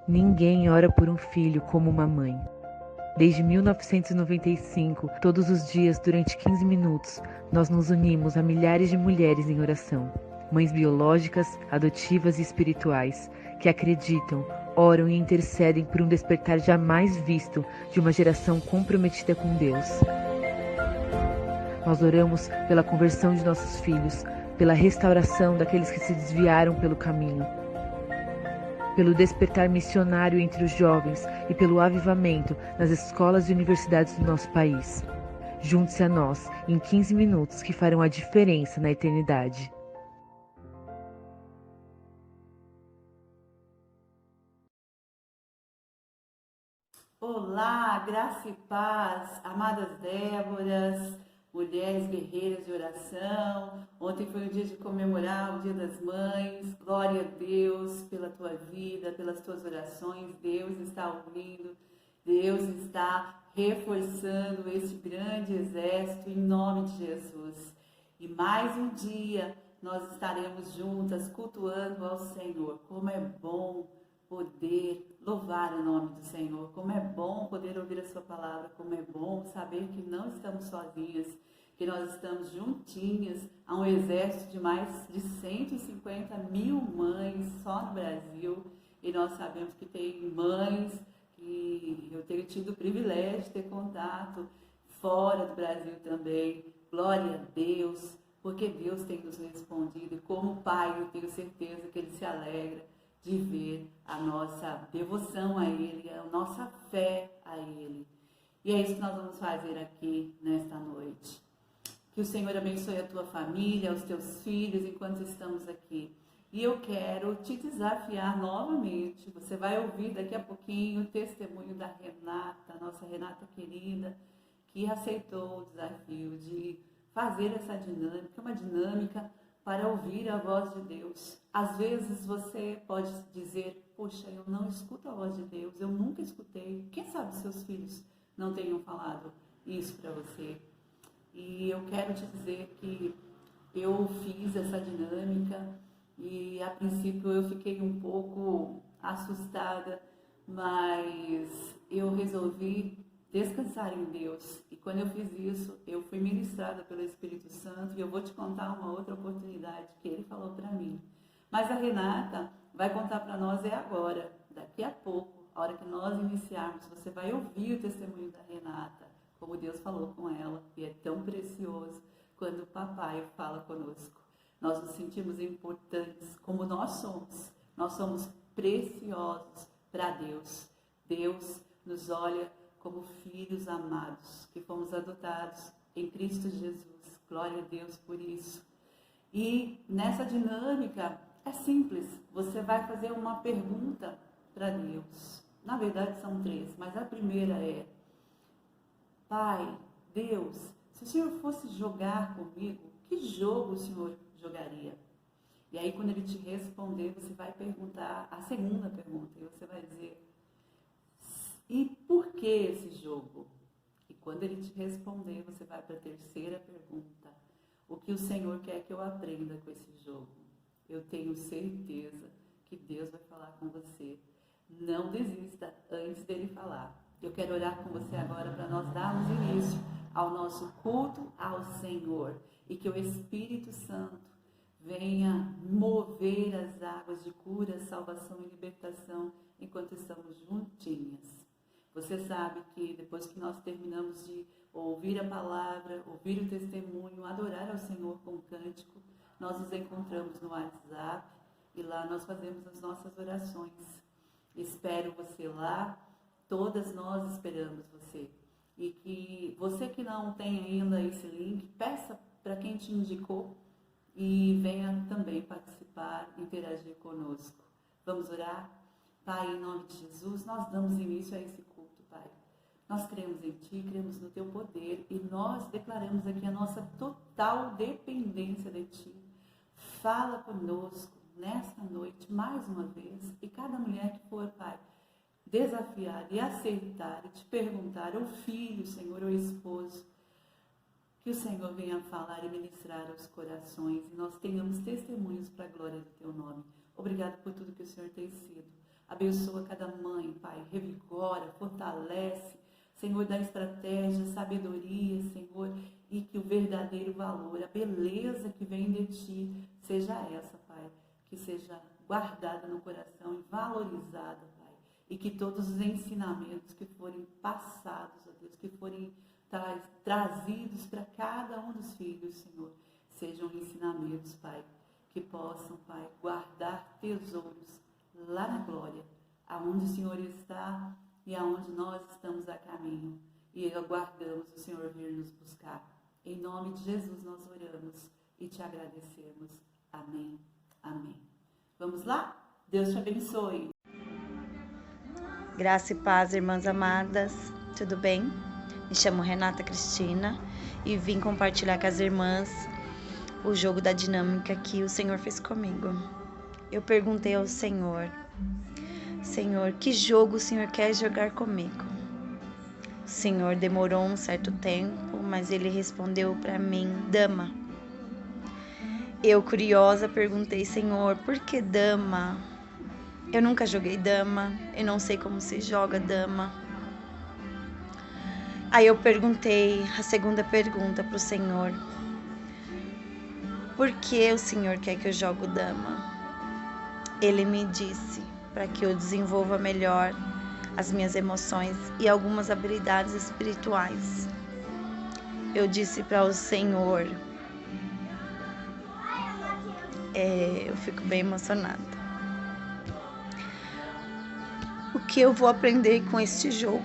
Ninguém ora por um filho como uma mãe. Desde 1995, todos os dias, durante 15 minutos, nós nos unimos a milhares de mulheres em oração. Mães biológicas, adotivas e espirituais, que acreditam, oram e intercedem por um despertar jamais visto de uma geração comprometida com Deus. Nós oramos pela conversão de nossos filhos, pela restauração daqueles que se desviaram pelo caminho, pelo despertar missionário entre os jovens e pelo avivamento nas escolas e universidades do nosso país. Junte-se a nós em 15 minutos que farão a diferença na eternidade. Olá, graça e paz, amadas Déboras, mulheres guerreiras de oração. Ontem foi o dia de comemorar o Dia das Mães. Glória a Deus pela tua vida, pelas tuas orações. Deus está ouvindo, Deus está reforçando esse grande exército em nome de Jesus. E mais um dia nós estaremos juntas cultuando ao Senhor. Como é bom poder louvar o nome do Senhor, como é bom poder ouvir a sua palavra, como é bom saber que não estamos sozinhas, que nós estamos juntinhas a um exército de mais de 150 mil mães só no Brasil, e nós sabemos que tem mães que eu tenho tido o privilégio de ter contato fora do Brasil também. Glória a Deus, porque Deus tem nos respondido, e como Pai eu tenho certeza que Ele se alegra de ver a nossa devoção a Ele, a nossa fé a Ele. E é isso que nós vamos fazer aqui nesta noite. Que o Senhor abençoe a tua família, os teus filhos, enquanto estamos aqui. E eu quero te desafiar novamente. Você vai ouvir daqui a pouquinho o testemunho da Renata, nossa Renata querida, que aceitou o desafio de fazer essa dinâmica, uma dinâmica para ouvir a voz de Deus. Às vezes você pode dizer, poxa, eu não escuto a voz de Deus, eu nunca escutei. Quem sabe seus filhos não tenham falado isso para você? E eu quero te dizer que eu fiz essa dinâmica e a princípio eu fiquei um pouco assustada, mas eu resolvi descansar em Deus. E quando eu fiz isso, eu fui ministrada pelo Espírito Santo, e eu vou te contar uma outra oportunidade que ele falou para mim. Mas a Renata vai contar para nós agora, daqui a pouco, a hora que nós iniciarmos, você vai ouvir o testemunho da Renata, como Deus falou com ela, e é tão precioso quando o papai fala conosco. Nós nos sentimos importantes como nós somos. Nós somos preciosos para Deus. Deus nos olha como filhos amados, que fomos adotados em Cristo Jesus. Glória a Deus por isso. E nessa dinâmica é simples. Você vai fazer uma pergunta para Deus. Na verdade são três, mas a primeira é: Pai, Deus, se o Senhor fosse jogar comigo, que jogo o Senhor jogaria? E aí quando Ele te responder, você vai perguntar a segunda pergunta. E você vai dizer: e por que esse jogo? E quando Ele te responder, você vai para a terceira pergunta: o que o Senhor quer que eu aprenda com esse jogo? Eu tenho certeza que Deus vai falar com você. Não desista antes dele falar. Eu quero orar com você agora para nós darmos início ao nosso culto ao Senhor, e que o Espírito Santo venha mover as águas de cura, salvação e libertação enquanto estamos juntinhas. Você sabe que depois que nós terminamos de ouvir a palavra, ouvir o testemunho, adorar ao Senhor com cântico, nós nos encontramos no WhatsApp e lá nós fazemos as nossas orações. Espero você lá, todas nós esperamos você. E que você que não tem ainda esse link, peça para quem te indicou e venha também participar, interagir conosco. Vamos orar? Pai, em nome de Jesus, nós damos início a esse culto, Pai. Nós cremos em Ti, cremos no Teu poder, e nós declaramos aqui a nossa total dependência de Ti. Fala conosco nesta noite, mais uma vez, e cada mulher que for, Pai, desafiar e aceitar e te perguntar, ou filho, Senhor, ou esposo, que o Senhor venha falar e ministrar aos corações, e nós tenhamos testemunhos para a glória do Teu nome. Obrigado por tudo que o Senhor tem sido. Abençoa cada mãe, Pai, revigora, fortalece, Senhor, dá estratégia, sabedoria, Senhor, e que o verdadeiro valor, a beleza que vem de Ti, seja essa, Pai, que seja guardada no coração e valorizada, Pai, e que todos os ensinamentos que forem passados, ó Deus, que forem trazidos para cada um dos filhos, Senhor, sejam ensinamentos, Pai, que possam, Pai, guardar tesouros lá na glória, aonde o Senhor está e aonde nós estamos a caminho, e aguardamos o Senhor vir nos buscar. Em nome de Jesus nós oramos e te agradecemos. Amém. Amém. Vamos lá? Deus te abençoe. Graça e paz, irmãs amadas, tudo bem? Me chamo Renata Cristina e vim compartilhar com as irmãs o jogo da dinâmica que o Senhor fez comigo. Eu perguntei ao Senhor, que jogo o Senhor quer jogar comigo? O Senhor demorou um certo tempo, mas Ele respondeu para mim, dama. Eu, curiosa, perguntei, Senhor, por que dama? Eu nunca joguei dama, eu não sei como se joga dama. Aí eu perguntei a segunda pergunta para o Senhor. Por que o Senhor quer que eu jogue dama? Ele me disse para que eu desenvolva melhor as minhas emoções e algumas habilidades espirituais. Eu disse para o Senhor, eu fico bem emocionada. O que eu vou aprender com este jogo?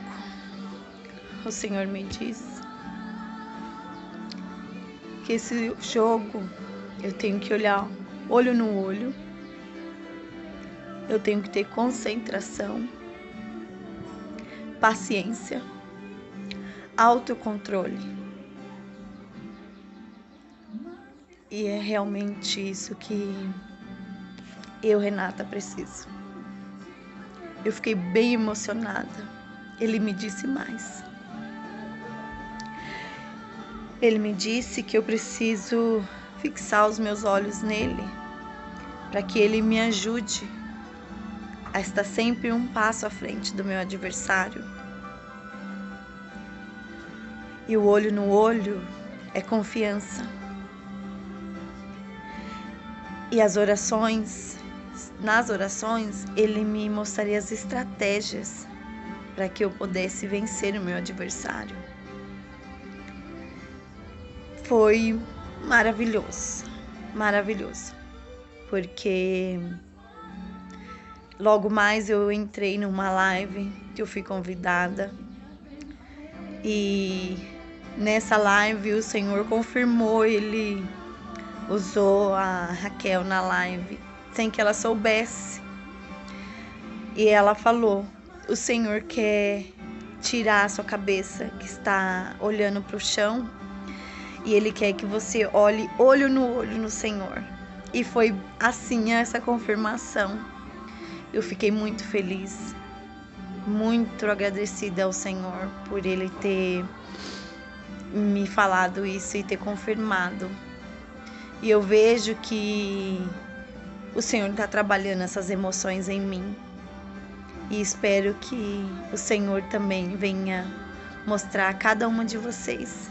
O Senhor me disse que esse jogo eu tenho que olhar olho no olho, eu tenho que ter concentração, paciência, autocontrole. E é realmente isso que eu, Renata, preciso. Eu fiquei bem emocionada. Ele me disse mais. Ele me disse que eu preciso fixar os meus olhos nele, para que ele me ajude a estar sempre um passo à frente do meu adversário. E o olho no olho é confiança. E nas orações, ele me mostraria as estratégias para que eu pudesse vencer o meu adversário. Foi maravilhoso, porque logo mais eu entrei numa live que eu fui convidada e nessa live o Senhor confirmou, Ele usou a Raquel na live sem que ela soubesse e ela falou, o Senhor quer tirar a sua cabeça que está olhando para o chão e Ele quer que você olhe olho no Senhor. E foi assim essa confirmação. Eu fiquei muito feliz, muito agradecida ao Senhor por Ele ter me falado isso e ter confirmado. E eu vejo que o Senhor está trabalhando essas emoções em mim. E espero que o Senhor também venha mostrar a cada uma de vocês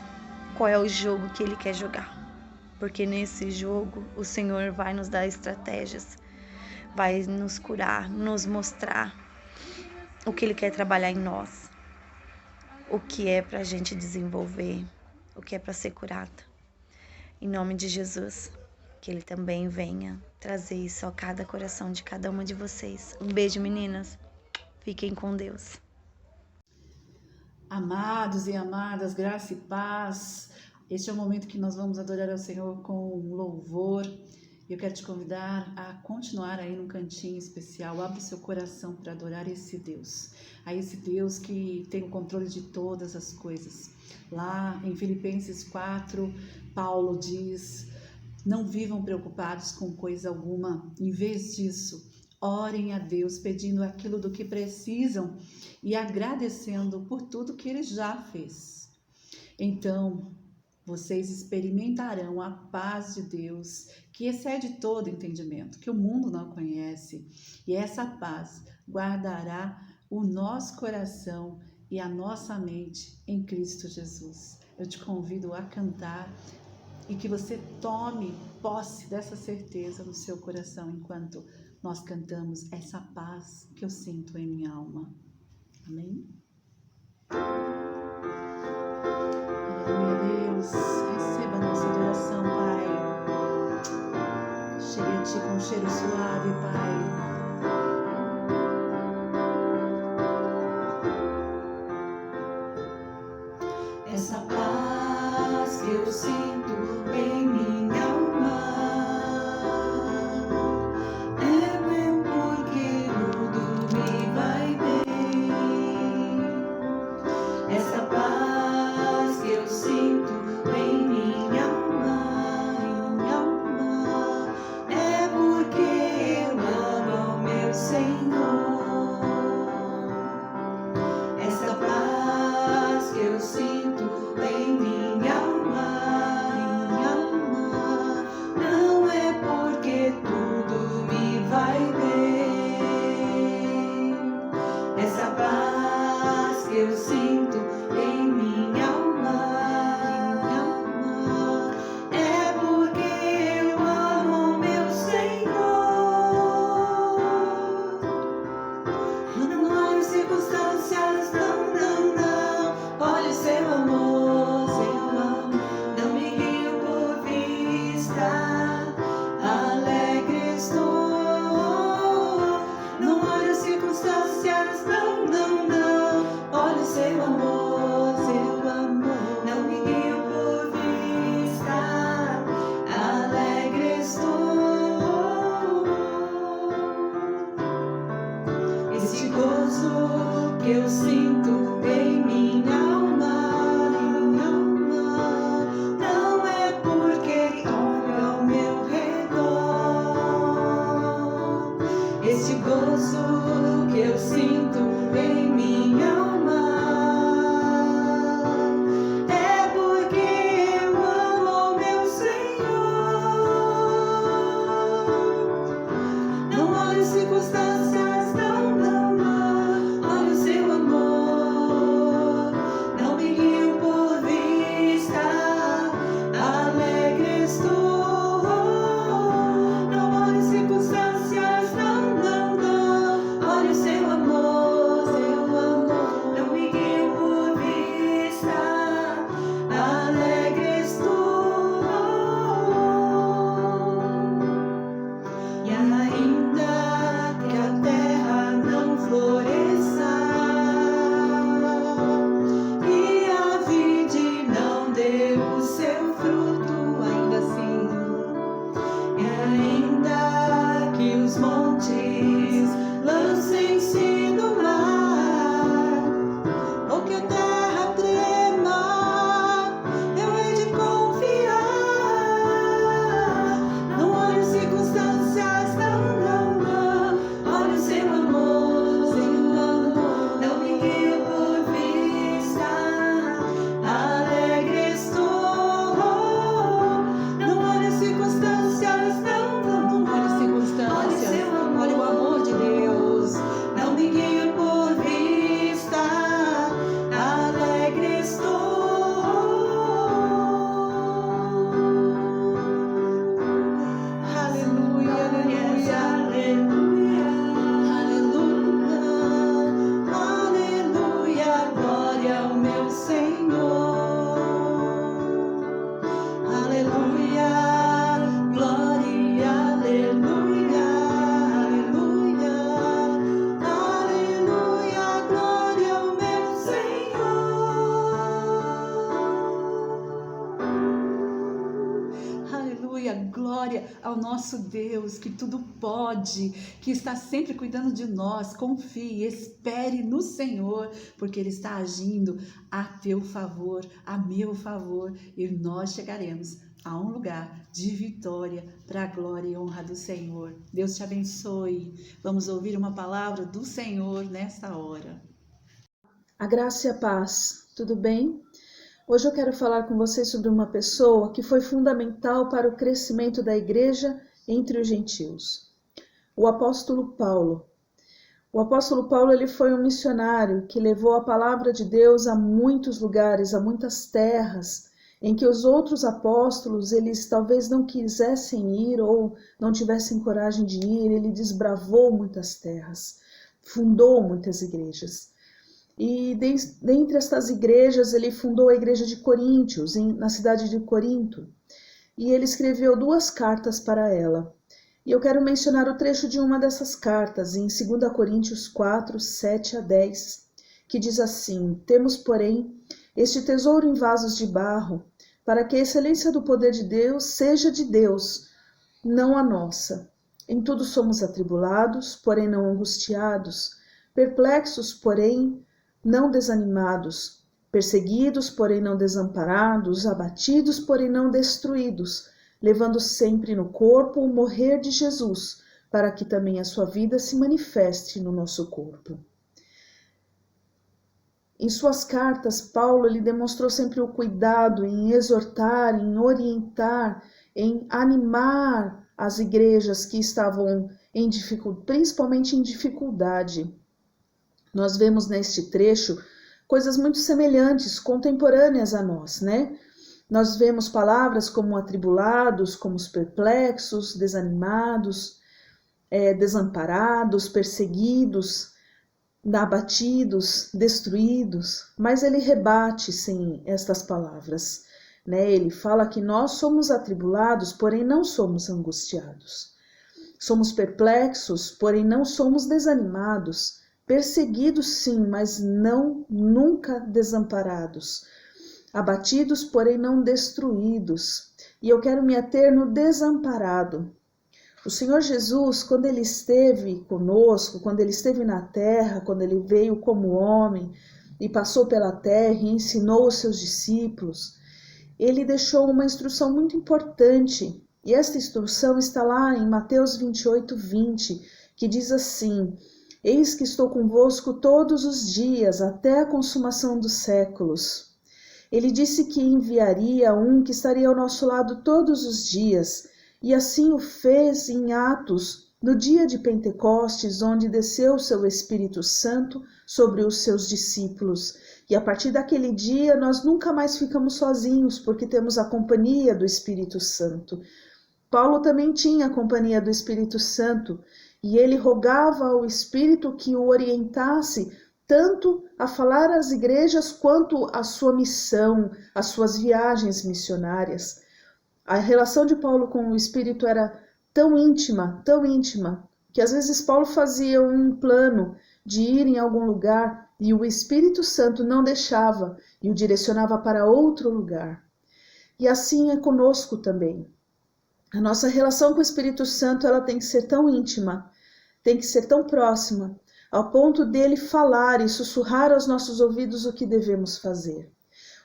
qual é o jogo que Ele quer jogar. Porque nesse jogo o Senhor vai nos dar estratégias, vai nos curar, nos mostrar o que Ele quer trabalhar em nós, o que é para a gente desenvolver, o que é para ser curado. Em nome de Jesus, que Ele também venha trazer isso a cada coração de cada uma de vocês. Um beijo, meninas. Fiquem com Deus. Amados e amadas, graça e paz. Este é o momento que nós vamos adorar ao Senhor com louvor. Eu quero te convidar a continuar aí num cantinho especial. Abre seu coração para adorar esse Deus. A esse Deus que tem o controle de todas as coisas. Lá em Filipenses 4, Paulo diz, não vivam preocupados com coisa alguma. Em vez disso, orem a Deus pedindo aquilo do que precisam e agradecendo por tudo que Ele já fez. Então, vocês experimentarão a paz de Deus, que excede todo entendimento, que o mundo não conhece. E essa paz guardará o nosso coração e a nossa mente em Cristo Jesus. Eu te convido a cantar e que você tome posse dessa certeza no seu coração enquanto nós cantamos essa paz que eu sinto em minha alma. Amém? Aleluia, Deus, receba a nossa adoração, Pai. Chegue a Ti com um cheiro suave, Pai. Essa paz que eu sinto em minha alma é bem porque tudo me vai bem. Essa paz que eu sinto em minha alma é porque eu amo ao meu Senhor. Essa paz que eu sinto em minha alma não é porque tudo me vai bem. Essa paz que eu sinto em minha alma é porque eu amo meu Senhor. Não olho circunstâncias, não. Olha o seu amor, não me guio por vista, alegre estou. Não olho circunstâncias, não. Olha o seu amor, não me guio por vista, alegre estou. Este gozo que eu sinto em minha alma não é porque olho ao meu redor. Este gozo que eu sinto em minha alma é porque eu amo ao meu Senhor. Não olho circunstâncias, não. Olha o seu amor, não me guio por vista, alegre estou. Não olho circunstâncias, não. Olha o seu amor, não me guio por vista, alegre estou. E ainda que a terra não floresça e a vide não dê o seu fruto, ainda assim, e ainda que os montes lancem-se no mar, ou que a terra trema, eu hei de confiar. Não olho circunstâncias, não. Olha o seu amor, não me guio por vista, alegre estou. Não olho circunstâncias, não. Olha circunstâncias, olha o amor de Deus. Não me guio por vista, alegre estou. Aleluia, aleluia, glória ao meu Senhor. Aleluia, glória, aleluia, glória ao meu Senhor. Aleluia, glória ao nosso Deus, que tudo pode, que está sempre cuidando de nós. Confie, espere no Senhor, porque Ele está agindo a teu favor, a meu favor, e nós chegaremos a um lugar de vitória para a glória e honra do Senhor. Deus te abençoe. Vamos ouvir uma palavra do Senhor nesta hora. A graça e a paz, tudo bem? Hoje eu quero falar com vocês sobre uma pessoa que foi fundamental para o crescimento da igreja entre os gentios. O apóstolo Paulo. O apóstolo Paulo ele foi um missionário que levou a palavra de Deus a muitos lugares, a muitas terras, em que os outros apóstolos, eles talvez não quisessem ir ou não tivessem coragem de ir. Ele desbravou muitas terras, fundou muitas igrejas. E dentre estas igrejas, ele fundou a igreja de Coríntios, na cidade de Corinto. E ele escreveu 2 cartas para ela. E eu quero mencionar o trecho de uma dessas cartas, em 2 Coríntios 4, 7 a 10, que diz assim: Temos, porém, este tesouro em vasos de barro, para que a excelência do poder de Deus seja de Deus, não a nossa. Em tudo somos atribulados, porém não angustiados, perplexos, porém não desanimados, perseguidos, porém não desamparados, abatidos, porém não destruídos, levando sempre no corpo o morrer de Jesus, para que também a sua vida se manifeste no nosso corpo. Em suas cartas, Paulo ele demonstrou sempre o cuidado em exortar, em orientar, em animar as igrejas que estavam em dificuldade, principalmente em dificuldade. Nós vemos neste trecho coisas muito semelhantes, contemporâneas a nós, né? Nós vemos palavras como atribulados, como os perplexos, desanimados, desamparados, perseguidos, abatidos, destruídos, mas ele rebate sim estas palavras, né? Ele fala que nós somos atribulados, porém não somos angustiados. Somos perplexos, porém não somos desanimados. Perseguidos sim, mas nunca desamparados. Abatidos, porém não destruídos. E eu quero me ater no desamparado. O Senhor Jesus, quando ele esteve conosco, quando ele esteve na terra, quando ele veio como homem e passou pela terra e ensinou os seus discípulos, ele deixou uma instrução muito importante. E esta instrução está lá em Mateus 28, 20, que diz assim: Eis que estou convosco todos os dias, até a consumação dos séculos. Ele disse que enviaria um que estaria ao nosso lado todos os dias, e assim o fez em Atos, no dia de Pentecostes, onde desceu o seu Espírito Santo sobre os seus discípulos. E a partir daquele dia nós nunca mais ficamos sozinhos, porque temos a companhia do Espírito Santo. Paulo também tinha a companhia do Espírito Santo, e ele rogava ao Espírito que o orientasse tanto a falar às igrejas quanto a sua missão, as suas viagens missionárias. A relação de Paulo com o Espírito era tão íntima, que às vezes Paulo fazia um plano de ir em algum lugar e o Espírito Santo não deixava e o direcionava para outro lugar. E assim é conosco também. A nossa relação com o Espírito Santo ela tem que ser tão íntima, tem que ser tão próxima, ao ponto dele falar e sussurrar aos nossos ouvidos o que devemos fazer.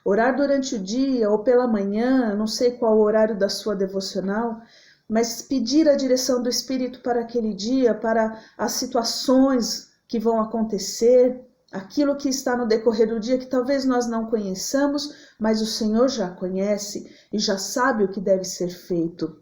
Orar durante o dia ou pela manhã, não sei qual o horário da sua devocional, mas pedir a direção do Espírito para aquele dia, para as situações que vão acontecer, aquilo que está no decorrer do dia que talvez nós não conheçamos, mas o Senhor já conhece e já sabe o que deve ser feito.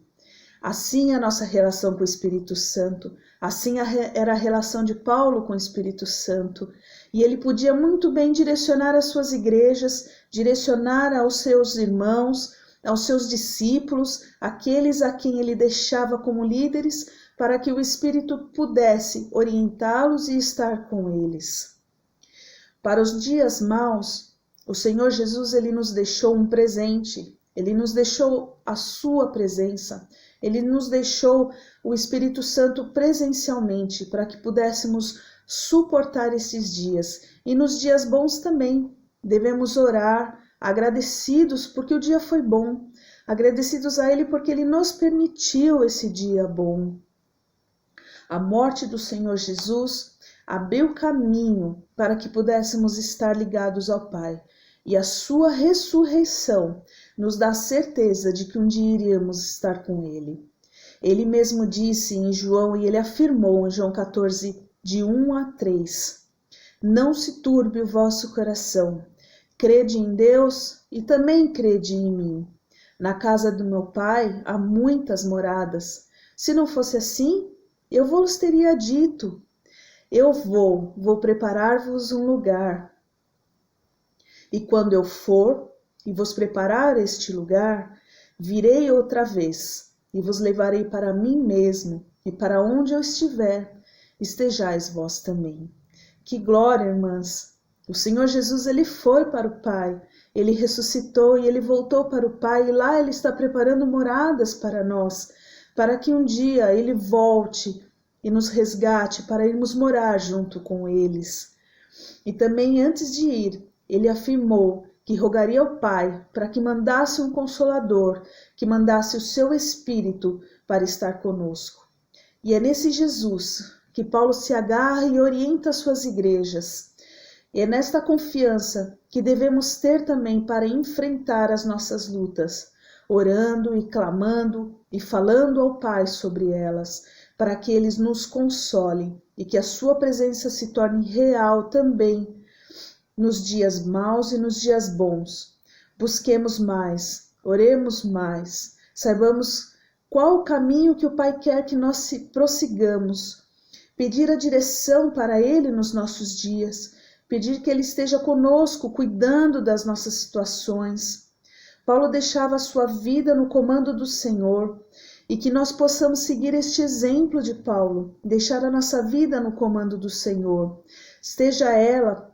Assim é a nossa relação com o Espírito Santo, assim era a relação de Paulo com o Espírito Santo. E ele podia muito bem direcionar as suas igrejas, direcionar aos seus irmãos, aos seus discípulos, aqueles a quem ele deixava como líderes, para que o Espírito pudesse orientá-los e estar com eles. Para os dias maus, o Senhor Jesus ele nos deixou um presente, ele nos deixou a sua presença, ele nos deixou o Espírito Santo presencialmente para que pudéssemos suportar esses dias. E nos dias bons também devemos orar, agradecidos porque o dia foi bom, agradecidos a Ele porque Ele nos permitiu esse dia bom. A morte do Senhor Jesus abriu caminho para que pudéssemos estar ligados ao Pai. E a sua ressurreição nos dá certeza de que um dia iríamos estar com Ele. Ele mesmo disse em João, e ele afirmou em João 14, de 1 a 3, Não se turbe o vosso coração, crede em Deus e também crede em mim. Na casa do meu Pai há muitas moradas. Se não fosse assim, eu vos teria dito. Eu vou preparar-vos um lugar. E quando eu for e vos preparar este lugar, virei outra vez e vos levarei para mim mesmo, e para onde eu estiver, estejais vós também. Que glória, irmãs! O Senhor Jesus, ele foi para o Pai, ele ressuscitou e ele voltou para o Pai, e lá ele está preparando moradas para nós, para que um dia ele volte e nos resgate para irmos morar junto com eles. E também antes de ir, ele afirmou que rogaria ao Pai para que mandasse um Consolador, que mandasse o seu Espírito para estar conosco. E é nesse Jesus que Paulo se agarra e orienta suas igrejas. E é nesta confiança que devemos ter também para enfrentar as nossas lutas, orando e clamando e falando ao Pai sobre elas, para que eles nos consolem e que a sua presença se torne real também nos dias maus e nos dias bons. Busquemos mais, oremos mais, saibamos qual o caminho que o Pai quer que nós prossigamos, pedir a direção para Ele nos nossos dias, pedir que Ele esteja conosco, cuidando das nossas situações. Paulo deixava a sua vida no comando do Senhor, e que nós possamos seguir este exemplo de Paulo, deixar a nossa vida no comando do Senhor. Esteja ela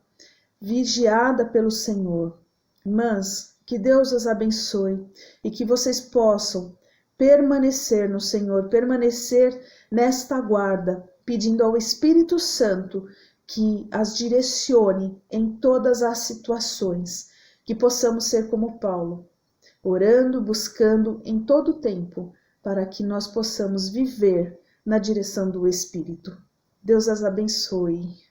vigiada pelo Senhor. Irmãs, que Deus as abençoe e que vocês possam permanecer no Senhor, permanecer nesta guarda, pedindo ao Espírito Santo que as direcione em todas as situações, que possamos ser como Paulo, orando, buscando em todo o tempo, para que nós possamos viver na direção do Espírito. Deus as abençoe.